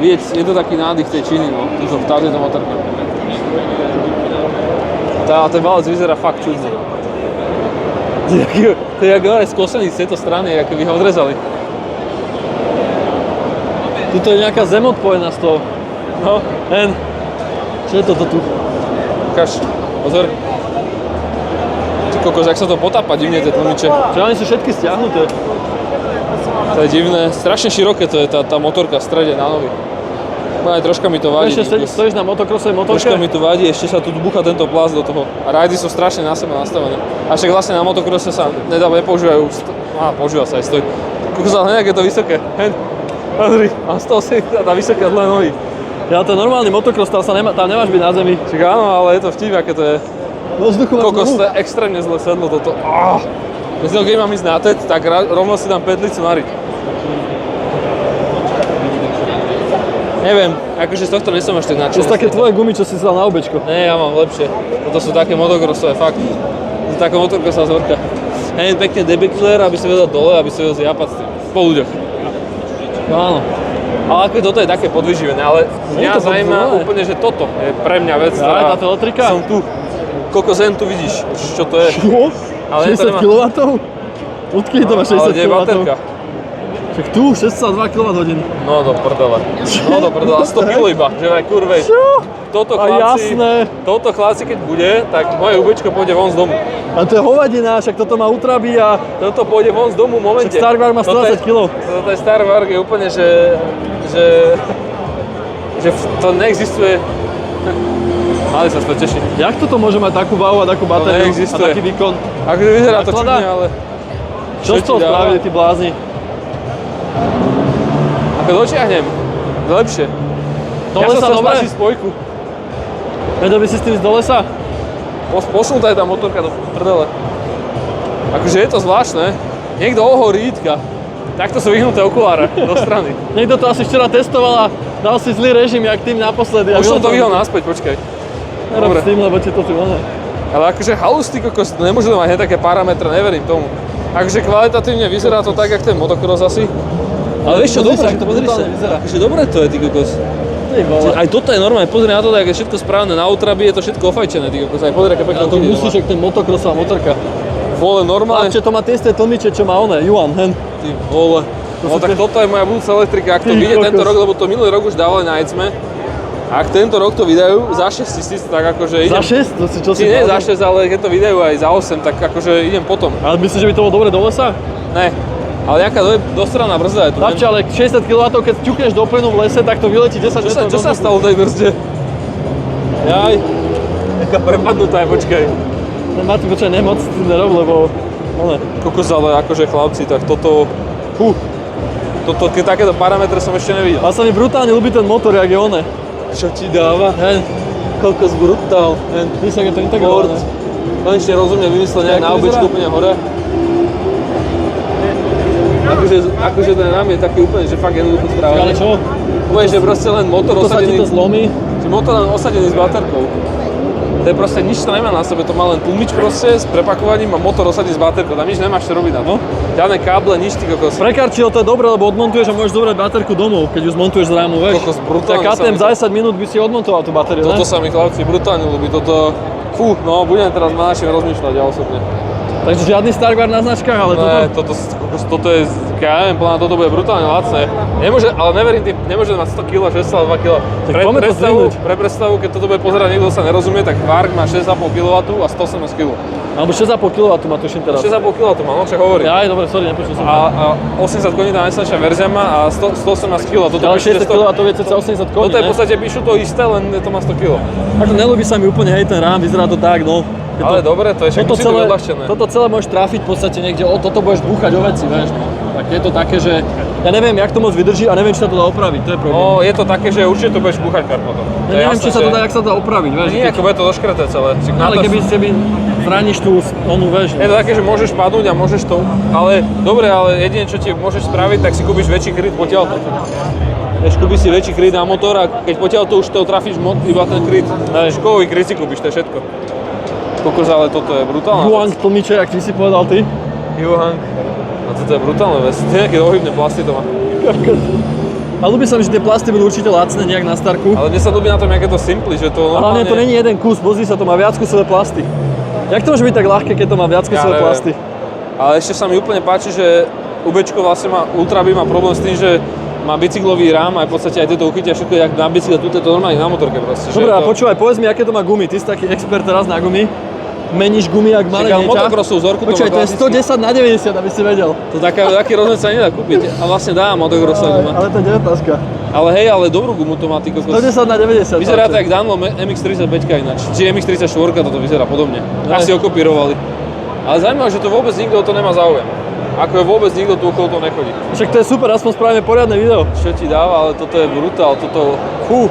je to taký nádych tej Číny, no, v tejto motorke. Ten valec vyzerá fakt čudne. To je jak skosený z tejto strany, ako by ho odrezali. Tuto je nejaká zem odpojená z toho. No, hen. Čo je toto tu? Ukáž, pozor. Ty kokos, jak sa to potápa divne, tie tlmiče. Čo oni sú všetky stiahnuté. To je divné, strašne široké to je tá motorka v strede na nohy. Aj troška mi to vadí. Ešte stojíš na motocrossovej motorke? Troška mi to vadí, ešte sa tu bucha tento plast do toho. A rajdy sú strašne na seba nastavené. A však vlastne na motocrosse sa nepoužívajú. Používa sa aj stoj. Kokos, ale jak je to vysoké. Pozri, mám 180 a vysoké dlhé nohy. Ja, to je normálny motocross, tam nemáš byť na zemi. Čiže áno, ale je to vtip, aké to je. Kokos, to je extrémne zle sedlo toto. Myslím, keď mám ísť na TED, tak rovno si dám petlicu na riť. Neviem, akože z tohto nesom až tak To nadšený. sú také tvoje gumy, čo si si dal na obečko. Nie, ja mám lepšie. Toto sú také motocrossové, fakt. To je taká motocrossová zvorka. Hej, pekne debekler, aby si vedel dole, aby si vedel zjapať s tým. Po ľuďoch. No áno. Ale ako toto je také podvyživené, ale Nie je mňa to zaujíma podvyživené. úplne, že toto je pre mňa vec, Aj, ktorá... táto elektrika? Som tu. Koľko zen tu vidíš, čo to je. Čo? Ale to 60 nemá- kW? Odkedy to má 60 Ale kde je kW? baterka? Však tu, 62 kWh. No do prdele. No do prdele, 100 kg iba, že aj kurvej. Čo? Toto A chlapci, jasné. toto chlapci keď bude, tak moje ubečko pôjde von z domu. A to je hovadina, však toto má utrabí a Toto pôjde von z domu v momente. však Starvar má 120 kg. Toto je Starvar, je úplne, že to neexistuje. Ale sa to teší. Jak toto môže mať takú váhu a takú batériu a neexistuje. taký výkon? Akože vyzerá to Naklada? čudne, ale... Čo z toho ti dáva? spravili tí blázni? Ako dočiahnem, lepšie. Do Ja lesa som sa dobre? snažil spojku. Vedel by si s tým ísť do lesa? Posunutá je tá motorka do prdele. Akože je to zvláštne. Niekto ohorí ítka. Takto sú vyhnuté okuláre do strany. Niekto to asi včera testoval a dal si zlý režim, jak tým naposledy. Už som to vyhol naspäť, počkaj. Nerob s tým, lebo ti to tu ono. Ale akože halus, ty kokos, nemôže to mať hneď také parametre, neverím tomu. Akože kvalitatívne vyzerá to tak, jak ten motocross asi. Ale vieš čo, Pozri dobre, sa, jak to pozri sa. brutálne vyzerá. Akože dobre to je, ty kokos. Ty vole. Aj toto je normálne, pozri na to, jak je všetko správne na ultrabi, je to všetko ofajčené, ty kokos. Aj pozri, aké pekné A to okedy musíš, má. jak ten motocrossová motorka. Vole, normálne. Chlapče, to má tie isté tlmiče, čo má one, Juan, hen. Ty vole. No tak toto je moja budúca elektrika, ak to Ty vyjde kokos. tento rok, lebo to minulý rok už dávali na Ecme. Ak tento rok to vydajú za 6 000, tak akože idem... Za 6? To si čo si Nie povedal? za 6, ale keď to vydajú aj za 8, tak akože idem potom. Ale myslíš, že by to bolo dobre do lesa? Ne. Ale jaká dostranná brzda je tu. Chlapče, ale 60 kW, keď ťukneš do plynu v lese, tak to vyletí 10 metrov. Čo sa stalo v tej brzde? Jaj. Taká prepadnutá je, počkaj. Mati, počkaj, nemoc s tým nerob, lebo... One. Kokos, ale akože chlapci, tak toto... Toto, keď takéto parametre som ešte nevidel. A sa mi brutálne ľúbi ten motor, jak je one. Čo ti dáva? Hen, Kokos brutál. víš, jak je to integrované. Konečne rozumne vymyslené Jak na to običku vyzerá? úplne hore. Akože ten rám je taký úplne, že fakt jednoducho Ale správaný. čo? Úplne, že proste len motor To sa ti osadený, to zlomí? že motor len osadený s baterkou. To je proste nič to nemá na sebe, to má len tlmič proste s prepakovaním a motor osadený s baterkou. Tam nič nemáš čo robiť na to. Žiadne káble, nič ty kokos. Pre Karčilo to je dobré, lebo odmontuješ a môžeš zobrať baterku domov, keď ju zmontuješ z rámu, vieš. Kokos, brutálne Tak sa mi KTM za 10 minút by si odmontoval tú batériu, Toto ne? sa mi chlapci brutálne ľúbi, toto... Fú, no budem teraz na našim rozmýšľať ja osobne. Takže žiadny Starguard na značkách, ale Ne, toto... toto je, ja neviem, podľa mňa toto bude brutálne lacné. Nemôže, ale neverím tým, nemôže mať 100 kg, 6,2 kg. Tak poďme to zdvihnúť. Pre predstavu, keď toto bude pozerať niekto, sa nerozumie, tak Quark má 6,5 kW a 118 kg. Alebo 6,5 kW má tuším teraz. 6,5 kg to má, no čo hovorím. Aj, dobre, sorry, nepočul som. A 80 koní tá najsilnejšia verzia má a 118 kg. Toto Ale píše 60 kW to vie cca 80 koní, Toto je v ne? podstate píšu to isté, len to má 100 kg. Ako nelúbi sa mi úplne, hej, ten rám, vyzerá to tak, no. Keď Ale dobre, to je však musí to byť odľahčené. toto celé môžeš trafiť v podstate niekde, toto budeš búchať o veci, vieš. Tak je to také, že ja neviem, jak to moc vydrží a neviem, či sa to dá opraviť, to je problém. No, je to také, že určite to budeš búchať kar potom. Ja neviem, či sa to dá, jak sa to dá opraviť, vieš. Nie, ako bude to doškraté celé. Čiže na Ale to- keby zraníš tú onu, vieš. Je to také, že môžeš padnúť a môžeš to, ale dobre, ale jedine čo ti môžeš spraviť, tak si kúpiš väčší kryt potiaľto. Vieš, kúpiš si väčší kryt na motor a keď potiaľto už to trafíš iba ten kryt. Škovový kryt si kúpiš, to je všetko. Kokos, ale toto je brutálne. Juang tlmiče, jak ty si povedal ty. Juhang. A toto je brutálne vec. To je nejaké ohybné plasty to má. A ľúbi sa mi, že tie plasty budú určite lacné nejak na starku. Ale mne sa ľúbi na tom, jak je to simply, že to A hlavne to není jeden kus, pozri sa, to má viac kusové plasty. Jak to môže byť tak ľahké, keď to má viac kusové neviem. plasty? Ale ešte sa mi úplne páči, že Ubečko vlastne má, Ultraby má problém s tým, že má bicyklový rám aj v podstate aj tieto uchytia všetko jak na bicykle, tu je to normálne na motorke proste. Dobre, a to... počúvaj, povedz mi, aké to má gumy, ty si taký expert teraz na gumy. Meníš gumy jak malé Čakal, dieťa. motocrossovú vzorku to Počúvaj, má to je 110 na 90, aby si vedel. To taký rozmer sa nedá kúpiť. A vlastne dá motocrossová guma. Ale to je 19. Ale hej, ale dobrú gumu to má, ty kokos. 110 na 90. Vyzerá to jak Dunlop MX-35 ináč. Či MX-34 toto vyzerá podobne. Asi ho kopírovali. Ale zaujímavé, že to vôbec nikto o to nemá záujem. Ako je vôbec nikto tu okolo toho nechodí. Však to je super, aspoň spravíme poriadne video. Čo ti dáva, ale toto je brutál, toto... Fú.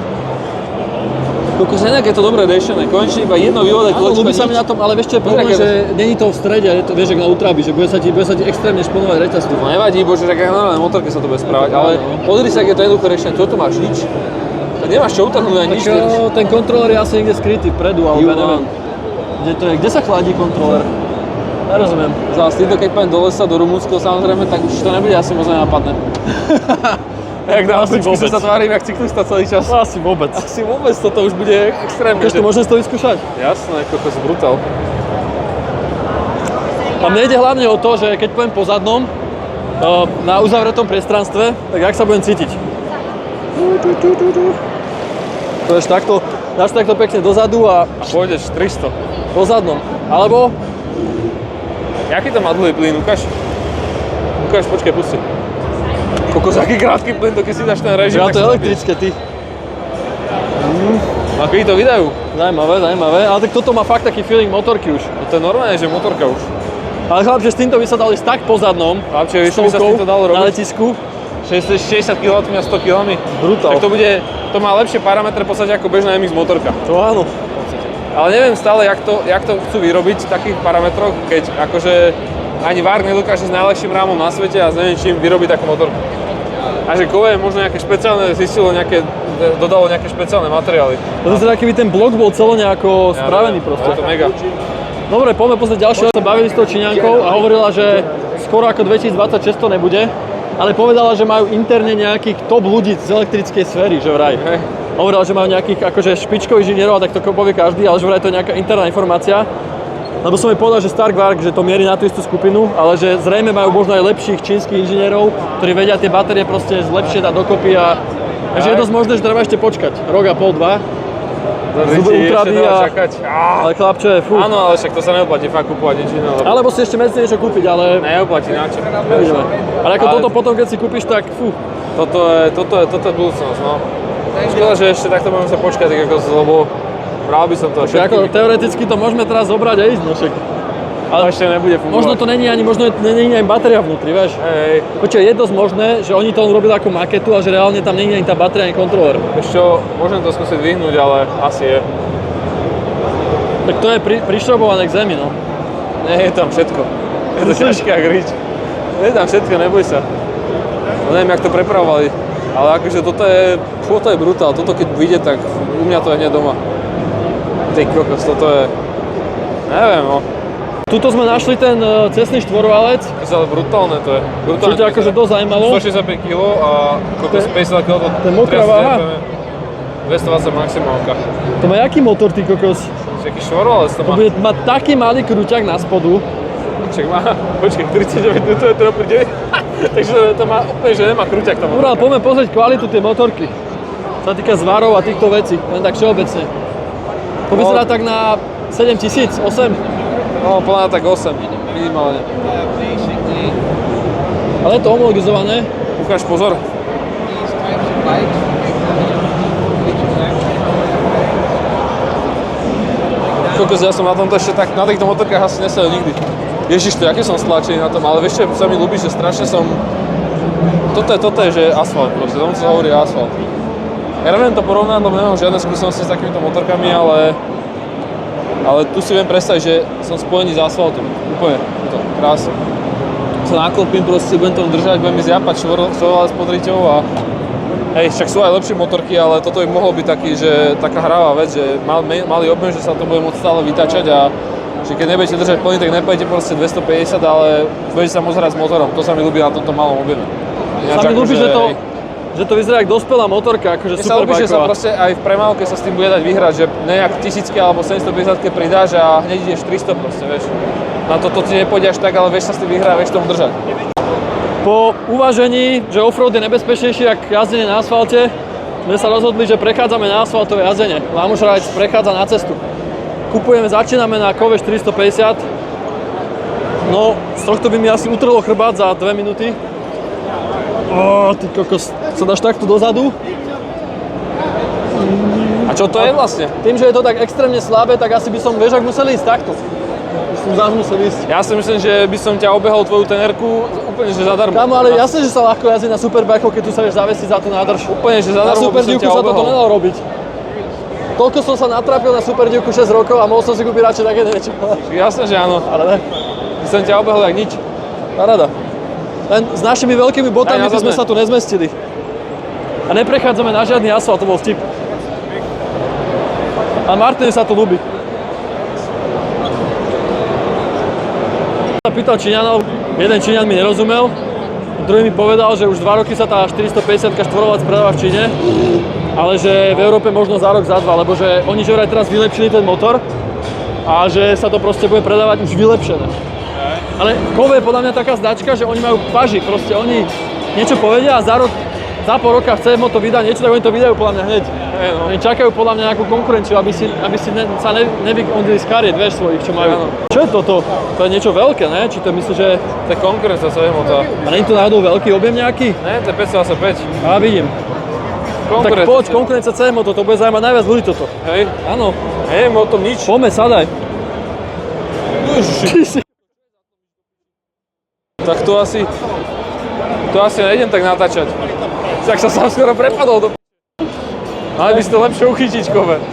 Kokos, inak je to dobre riešené. Konečne iba jedno vývodné Áno, kolečko, ľúbi sa mi nič. na tom, ale vieš čo je problém, Pozri, že není to v strede, je to, vieš, jak na Ultrabi, že bude sa ti extrémne šponovať reťaz tu. No nevadí, bože, tak aj na normálnej motorke sa to bude správať, ale pozri sa, ak je to jednoduché riešenie. Toto máš nič. nemáš čo utrhnúť ani nič. Ten kontroler je asi niekde skrytý vpredu, alebo ja neviem. Kde to je? Kde sa chladí kontroler? Nerozumiem. Zás týmto, keď pôjdem do lesa, do Rumunska samozrejme, tak už to nebude asi moc nápadné. Jak na obličku sa tvárím, jak cyklista celý čas. Asi vôbec. Asi vôbec, toto už bude extrémne. Keď to môžeme to vyskúšať? Jasné, kokos brutál. A mne ide hlavne o to, že keď pôjdem po zadnom, na uzavretom priestranstve, tak jak sa budem cítiť. To ješ takto, dáš takto pekne dozadu a Pôjdeš 300. po zadnom. Alebo Jaký to má dlhý plyn, ukáž? Ukáž, počkaj, pusti. Kokos, aký krátky plyn, to keď si dáš ten režim, ja tak to je sa elektrické, ty. zabiješ. Aký to vydajú? Zaujímavé, ale tak toto má fakt taký feeling motorky už. No to je normálne, že motorka už. Ale chlap, že s týmto by sa dali tak po zadnom, Chlapče, vieš, čo by sa s týmto dalo na robiť? letisku. 60 kW a 100 kg. Brutál. Tak to má lepšie parametre v podstate ako bežná MX motorka. To áno. Ale neviem stále, jak to chcú vyrobiť v takých parametroch, keď akože ani VARC nedokáže s najlepším rámom na svete a s neviem čím vyrobiť takú motorku. A že KOE možno nejaké špeciálne dodalo nejaké špeciálne materiály. To vyzerá, keby ten blok bol celo nejako spravený proste. Je to mega. Dobre, poďme pozrieť ďalšie. Sa bavili s tou Číňankou a hovorila, že skoro ako 2026 to nebude, ale povedala, že majú interne nejakých top ľudí z elektrickej sféry, že vraj. Hej. Hovorila, že majú nejakých akože špičkových inžinierov, tak to povie každý, ale že vraj to je nejaká interná informácia. Lebo som jej povedal, že Stark VARC, že to mierí na tú istú skupinu, ale že zrejme majú možno aj lepších čínskych inžinierov, ktorí vedia tie batérie proste lepšie dať dokopy a že je dosť možné, že treba ešte počkať. Rok a pol, 2. Úpravy ale chlapče, fú. Áno, ale však to sa neoplatí fakt kúpovať nič iné. Alebo si ešte medzi niečo kúpiť, ale Neoplatí, na čo? nevidíme. Ale ako toto potom, keď si kúpiš, tak fú. Toto je budúcnosť, no. Škoda, že ešte takto budeme sa počkať, tak ako, lebo bral by som to Ako teoreticky to môžeme teraz zobrať a ísť, no však. ale ešte nebude fungovať. Možno to není ani, ani batéria vnútri, vieš. Hej, Počkaj, je dosť možné, že oni to urobili ako maketu a že reálne tam není ani tá batéria, ani kontroler. ešte môžem to skúsiť vyhnúť, ale asi je. Tak to je prišrobované k zemi, no. Nie je tam všetko. Je to ťažké jak rič. Je tam všetko, neboj sa. No neviem, jak to prepravovali. Ale akože toto je brutál. Toto keď vyjde, tak u mňa to je hneď doma. Ty kokos, toto je... Neviem, no. Tuto sme našli ten cestný štvorvalec, Ale brutálne to je. čo Brutálne. ťa akože dosť zaujímalo. 165 kg a kokos 50 kg. To je mokrá váha. 220 maximálka. To má jaký motor, ty kokos? Jaký švorvalec to To má? bude mať taký malý krúťak na spodu. Však má, počkej, 49 Nm, takže to má úplne, že nemá krúťak tam. Dobre, ale poďme pozrieť kvalitu tej motorky. Čo sa týka zvarov a týchto vecí, len tak všeobecne. To vyzerá tak na 7000, 8. No, podľa mňa tak 8, minimálne. Ale je to homologizované. Ukáž, pozor. Kokos, ja som na tomto ešte tak, na týchto motorkách asi nesedel nikdy. Ježiš, to aký som stlačený na tom, ale vieš čo, sa mi ľúbi, že strašne som... Toto je, že asfalt proste, tomu sa hovorí asfalt. Ja neviem to porovnať, lebo nemám žiadne skúsenosti s takýmito motorkami, ale tu si viem predstaviť, že som spojený s asfaltom. Úplne, to krásne. Sa naklopím, proste budem to držať, budem mi zjapať švorvalec pod riťou a... Hej, však sú aj lepšie motorky, ale toto by mohol byť taký, že taká hravá vec, že malý objem, že sa to bude môcť stále vytáčať a že keď nebudete držať plný, tak nepojete proste 250, ale budete sa môcť hrať s motorom. To sa mi ľúbi na tomto malom objeme. Sa mi ľúbi, že to vyzerá ako dospelá motorka, akože Mne sa ľúbi, že sa superbajková. proste aj v premávke sa s tým bude dať vyhrať, že nejak 1000 alebo 750 pridáš a hneď ideš 300 proste, vieš. Na to ti nepôjde až tak, ale vieš sa s tým vyhrať, vieš tomu držať. Po uvážení, že offroad je nebezpečnejší ako jazdenie na asfalte, sme sa rozhodli, že prechádzame na asfaltové jazdenie. Lámuš Rides prechádza na cestu. Začíname na kove 450. No, z tohto by mi asi utrlo chrbát za 2 minúty. Ty kokos, sa dáš takto dozadu. A čo to je vlastne? Tým, že je to tak extrémne slabé, tak asi by som, vieš, ak museli ísť takto. By som zás musel ísť. Ja si myslím, že by som ťa obehol tvoju tenerku úplne, že zadarmo. Kámo, ale jasne, že sa ľahko jazdí na superbikeoch, keď tu sa vieš zavesiť za tú nádrž. Úplne, že Na zadarmo by som Superdivku ťa sa toto obehol. nedalo robiť. Toľko som sa natrapil na Superdivku 6 rokov a mohol som si kúpiť radšej také niečo. Jasné, že áno. Ale ne, By som ťa obehol jak nič. paráda. Len s našimi veľkými botami Aj na by sme zadné. sa tu nezmestili. A neprechádzame na žiadny asfalt, to bol vtip. A Martin sa to ľúbi. Sa pýtal Číňanov, jeden Číňan mi nerozumel, druhý mi povedal, že už 2 roky sa tá 450 štvorová predáva v Číne, ale že v Európe možno za rok, za 2, lebo že oni že vraj teraz vylepšili ten motor a že sa to proste bude predávať už vylepšené. Ale Kove je podľa mňa taká značka, že oni majú paži, proste oni niečo povedia a za rok, za pol roka chce to vydať niečo, tak oni to vydajú podľa mňa hneď. Oni čakajú podľa mňa nejakú konkurenciu, aby si sa nevykondili z kariet, vieš, svojich, čo majú. Čo je toto? To je niečo veľké, ne? Či to myslíš, že... To je konkurencia CMOta. A nie je to náhodou veľký objem nejaký? Ne, to je 525. A vidím. Tak poď, konkurencia CMOto, to bude zaujímať najviac ľudí toto. Hej? Áno. Neviem o tom nič. Poďme, sadaj. Tak to asi nejdem tak natáčať. Tak sa sám skoro prepadol do... Mali by si to lepšie uchytiť, Kove.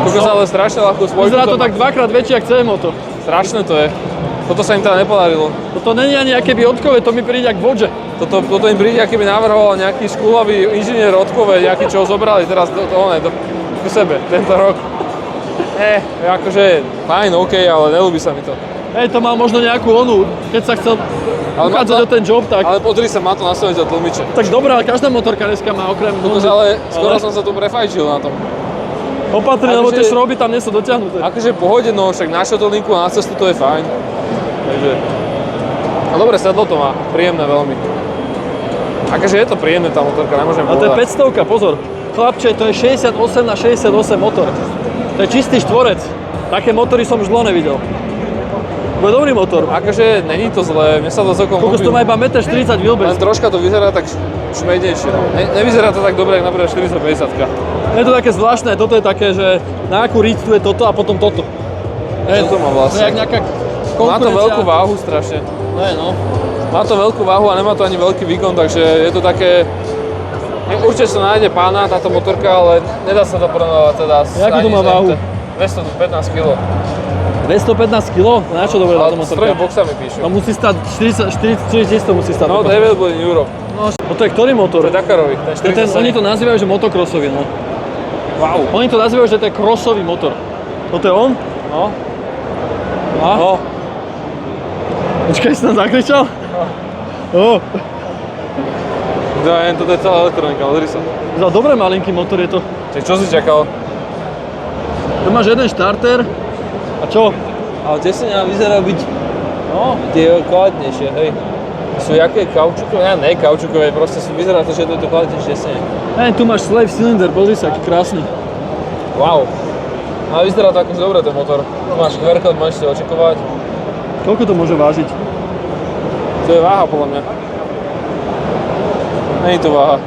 Kokos, ale strašne ľahko spojku. Vyzerá to tak dvakrát väčšie ako CMOto. Strašné to je. Toto sa im teda nepodarilo. Toto není ani akéby odkové, to mi príde jak vodže. Toto im príde, aký by navrhoval nejaký škúlavý inžinier odkove, nejaký, čo ho zobrali teraz do sebe, tento rok. Akože fajn, OK, ale nelúbi sa mi to. Hej, to mal možno nejakú onu, keď sa chcel uchádzať o ten job, tak... Ale pozri sa, má to nastavené za tlmiče. Tak dobré, ale každá motorka dneska má okrem... Ale skoro som sa tu prefajčil na tom. Opatrne, lebo tie šroby tam nie sú dotiahnuté. Akože pohode, no však na šotolinku a na cestu to je fajn. Takže... A dobre, sedlo to má, príjemné veľmi. Akože je to príjemné tá motorka, nemôžem povedať. A to je 500, pozor. Chlapče, to je 68 na 68 motor. To je čistý štvorec. Také motory som už dlho nevidel. To je dobrý motor. Akože není to zlé, mne sa to celkom ľúbi. Kokos to má iba 1,40 m wheelbase. Len troška to vyzerá tak šmejdejšie. Nevyzerá to tak dobre, ako napríklad 450. Je to také zvláštne, toto je také, že na akú riť tu je toto a potom toto. To má vlastne. To je jak nejaká konkurencia. Má to veľkú váhu strašne. No. Má to veľkú váhu a nemá to ani veľký výkon, takže je to také... Určite sa nájde pána táto motorka, ale nedá sa to porovnávať teda s... Jakú to má váhu? 215 kg. 215 kg? Na čo dobre táto motorka? S 3 boxami píšu. To musí stať 40 musí stať. No, Devil Boy in Europe. No, to je ktorý motor? To je Dakarový, ten 47. Oni to nazývajú, že motocrossový, no. Wow. Oni to nazývajú, že to je crossový motor. Toto je on? No. A? No. Počkaj, si tam zakričal? No. Toto je celá elektronika, pozri sa. Za dobre malinký motor je to. Čiže čo si čakal? Tu máš jeden štarter. A čo? Ale tesenia vyzerá byť... No, tie kvalitnejšie, hej. Sú jaké kaučukové? Ne kaučukové, proste vyzerá to, že to je to kvalitnejšie tesenie. Hej, tu máš slave cylinder, pozri sa, aký krásny. Wow. Ale vyzerá to akože dobre ten motor. Tu máš kverkot, môžeš si očakovať. Koľko to môže vážiť? To je váha podľa mňa. Není to váha.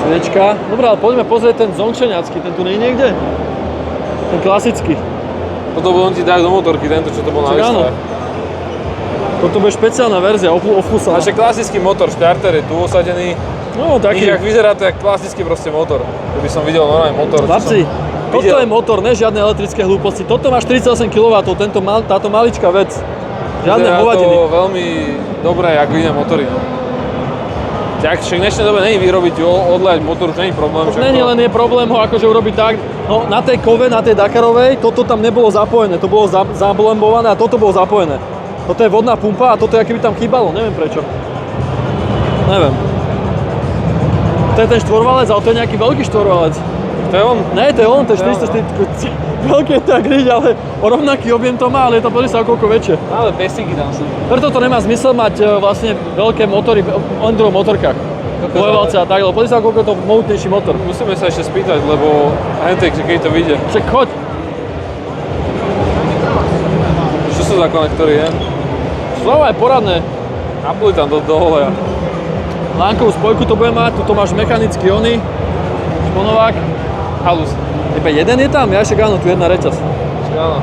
Sviečka. Dobre, ale poďme pozrieť ten zončeňacký, ten tu nie je niekde? Ten klasický. Toto on ti dajú do motorky, tento čo to bol na výstave. Toto bude špeciálna verzia, ofúsaná. Naše klasický motor, štarter je tu osadený. No, taký. Jak vyzerá to jak klasický proste motor. Keby som videl normálny motor. Chlapci, toto je motor, ne žiadne elektrické hlúposti. Toto má 48 kW, táto maličká vec. Žiadne hovadiny. Vyzerá to veľmi dobré, ako iné motory. Však v dnešnej dobe není vyrobiť, odliať motor, už není problém. Není, len je problém ho akože urobiť tak, no na tej Kove, na tej Dakarovej, toto tam nebolo zapojené, to bolo zablembované a toto bolo zapojené. Toto je vodná pumpa a toto je, keby tam chýbalo, neviem prečo. Neviem. To je ten štvorvalec, ale to je nejaký veľký štvorvalec. To je on? Ne, to je on, to je 440. Veľké je tak riť, ale o rovnaký objem to má, ale je to pozri sa o koľko väčšie. Ale pesiky tam sú. Preto to nemá zmysel mať vlastne veľké motory v enduro motorkách. Dvojvalce a tak, lebo pozri sa o koľko je to mohutnejší motor. Musíme sa ešte spýtať, lebo hentek, keď to vyjde. Však choď. Čo sú za konektory, je? Slova je poradné. Napli tam do holeja. Lánkovú spojku to bude mať, tu máš mechanický ony, šponovák. Halus. Iba jeden je tam? Ja však áno, tu jedna reťaz. Áno.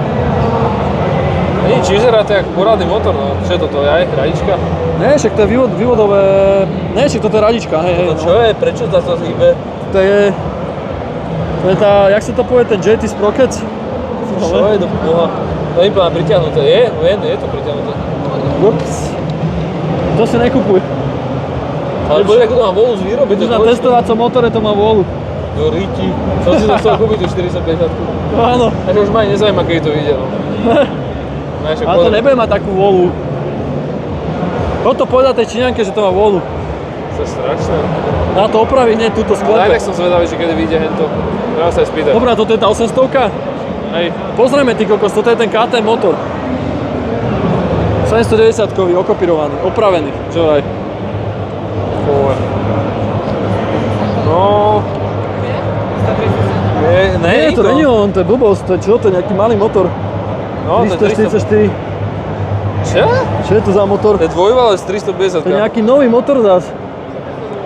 Nič, vyzerá to jak poradný motor, no. Čo je toto, aj? Radička? Ne, však to je vývodové... Ne, však toto je radička, hej. To čo je? Prečo to hýbe? To je tá, jak sa to povie, ten JT Sprocket? Čo je do boha? To je úplne pritiahnuté. Je to pritiahnuté. Ups. To si nekupuj. Ale bude, ako to má volu z výroby, to Už na kolečko. testovacom motore to má vôľu. Do ríti. Som si to chcel kúpiť, tú 45-ku. No áno. Takže už ma ani nezaujíma, keď to vyjde, no. Ale to nebude mať takú vôľu. Toto povedať tej Číňanke, že to má vôľu. To je strašné. Na to opraviť, nie túto Ale aj sklepe. tak som zvedavý, že kedy vyjde hento. Treba sa aj spýtať. Dobrá, toto je tá 800-ka? Hej. Pozrieme, ty kokos, toto je ten KTM motor. 790-kový, okopírovaný, opravený, čo vraj. No... Nie, to není on, to je blbosť, to je čo, to je nejaký malý motor. No, to je 300. 344. Čo? Čo je to za motor? To je dvojvalec 350. To je nejaký nový motor zás.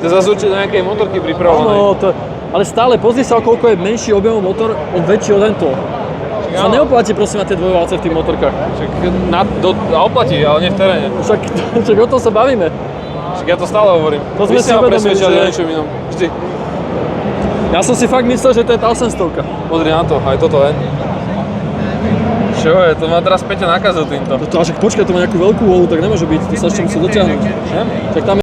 To je zase určite nejakej motorky pripravenej. Áno, ale stále pozri sa, koľko je menší objemom motor, on väčší od hento. Sa neoplatí prosím na tie dvojvalce v tých motorkách. Však a oplatí, ale nie v teréne. Však o tom sa bavíme. Však ja to stále hovorím. To sme Vy si ste ma uvedomili, presvedčali že- o niečom inom. Vždy. Ja som si fakt myslel, že to je tá 800-ka. Pozri na to, aj toto je. Čo je? To ma teraz Peťa nakazil týmto. To až počkaj, to má nejakú veľkú volu, tak nemôže byť, to sa ešte musí dotiahnuť. Tak tam